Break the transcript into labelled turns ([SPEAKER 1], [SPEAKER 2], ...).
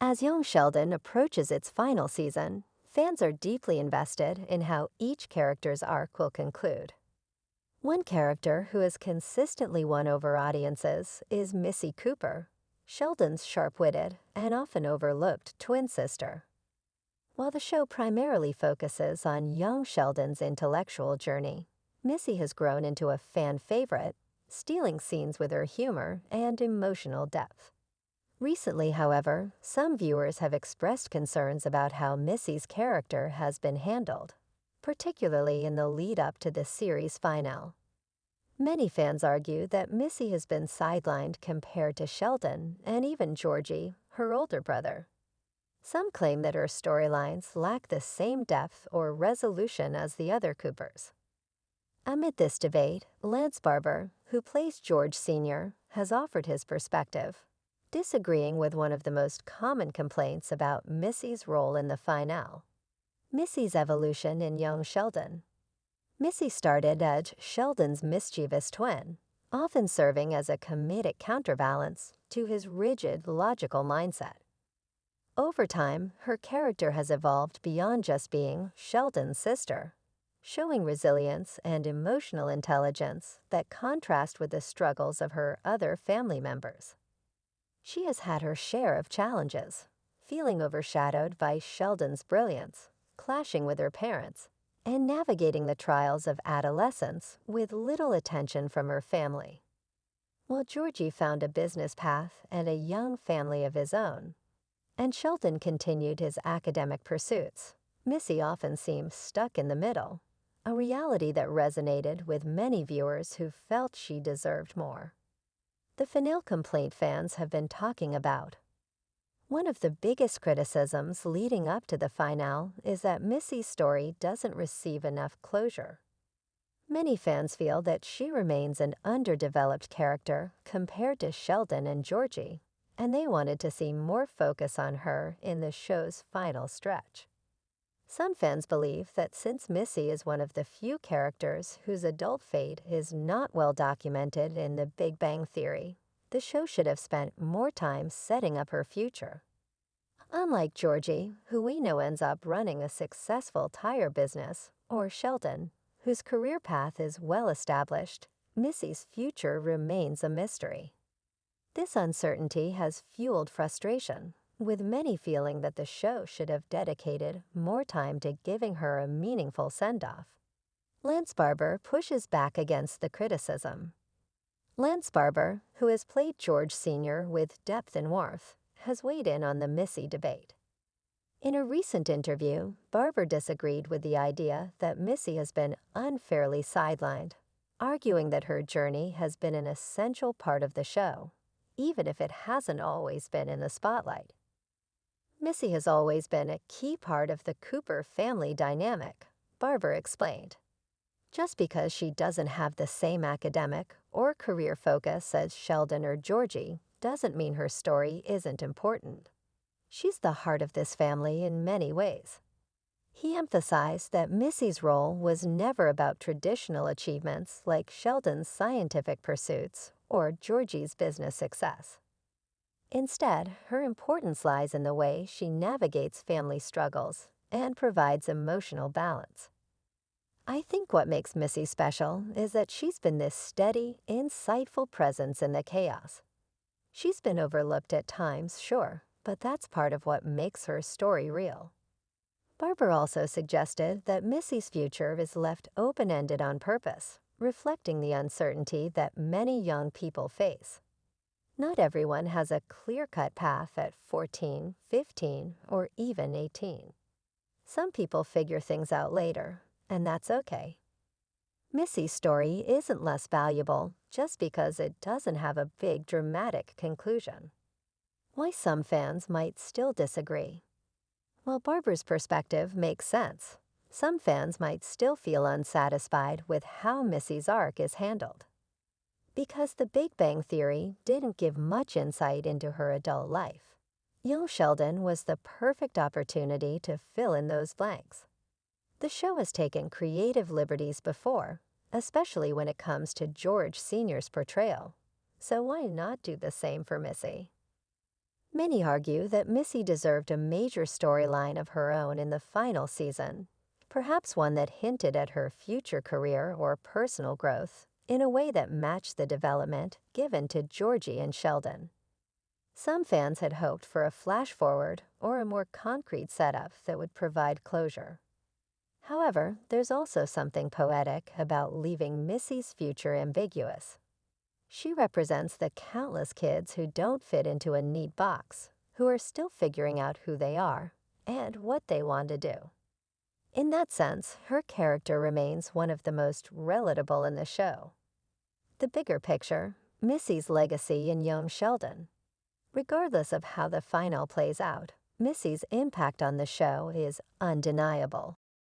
[SPEAKER 1] As young Sheldon approaches its final season, fans are deeply invested in how each character's arc will conclude. One character who has consistently won over audiences is Missy Cooper, Sheldon's sharp-witted and often overlooked twin sister. While the show primarily focuses on young Sheldon's intellectual journey, Missy has grown into a fan favorite, stealing scenes with her humor and emotional depth. Recently, however, some viewers have expressed concerns about how Missy's character has been handled, particularly in the lead-up to the series finale. Many fans argue that Missy has been sidelined compared to Sheldon and even Georgie, her older brother. Some claim that her storylines lack the same depth or resolution as the other Coopers. Amid this debate, Lance Barber, who plays George Sr., has offered his perspective, disagreeing with one of the most common complaints about Missy's role in the finale: Missy's evolution in young Sheldon. Missy started as Sheldon's mischievous twin, often serving as a comedic counterbalance to his rigid, logical mindset. Over time, her character has evolved beyond just being Sheldon's sister, showing resilience and emotional intelligence that contrast with the struggles of her other family members. She has had her share of challenges, feeling overshadowed by Sheldon's brilliance, clashing with her parents, and navigating the trials of adolescence with little attention from her family. While Georgie found a business path and a young family of his own, and Sheldon continued his academic pursuits, Missy often seemed stuck in the middle, a reality that resonated with many viewers who felt she deserved more. The finale complaint fans have been talking about. One of the biggest criticisms leading up to the finale is that Missy's story doesn't receive enough closure. Many fans feel that she remains an underdeveloped character compared to Sheldon and Georgie, and they wanted to see more focus on her in the show's final stretch. Some fans believe that since Missy is one of the few characters whose adult fate is not well documented in The Big Bang Theory, the show should have spent more time setting up her future. Unlike Georgie, who we know ends up running a successful tire business, or Sheldon, whose career path is well established, Missy's future remains a mystery. This uncertainty has fueled frustration, with many feeling that the show should have dedicated more time to giving her a meaningful send-off. Lance Barber pushes back against the criticism. Lance Barber, who has played George Sr. with depth and warmth, has weighed in on the Missy debate. In a recent interview, Barber disagreed with the idea that Missy has been unfairly sidelined, arguing that her journey has been an essential part of the show, even if it hasn't always been in the spotlight. Missy has always been a key part of the Cooper family dynamic, Barber explained. Just because she doesn't have the same academic or career focus as Sheldon or Georgie doesn't mean her story isn't important. She's the heart of this family in many ways. He emphasized that Missy's role was never about traditional achievements like Sheldon's scientific pursuits or Georgie's business success. Instead, her importance lies in the way she navigates family struggles and provides emotional balance. I think what makes Missy special is that she's been this steady, insightful presence in the chaos. She's been overlooked at times, sure, but that's part of what makes her story real. Barber also suggested that Missy's future is left open-ended on purpose, reflecting the uncertainty that many young people face. Not everyone has a clear-cut path at 14, 15, or even 18. Some people figure things out later, and that's okay. Missy's story isn't less valuable just because it doesn't have a big dramatic conclusion. Why some fans might still disagree. While Barber's perspective makes sense, some fans might still feel unsatisfied with how Missy's arc is handled. Because The Big Bang Theory didn't give much insight into her adult life, young Sheldon was the perfect opportunity to fill in those blanks. The show has taken creative liberties before, especially when it comes to George Sr.'s portrayal, so why not do the same for Missy? Many argue that Missy deserved a major storyline of her own in the final season, perhaps one that hinted at her future career or personal growth in a way that matched the development given to Georgie and Sheldon. Some fans had hoped for a flash forward or a more concrete setup that would provide closure. However, there's also something poetic about leaving Missy's future ambiguous. She represents the countless kids who don't fit into a neat box, who are still figuring out who they are and what they want to do. In that sense, her character remains one of the most relatable in the show. The bigger picture, Missy's legacy in young Sheldon. Regardless of how the final plays out, Missy's impact on the show is undeniable.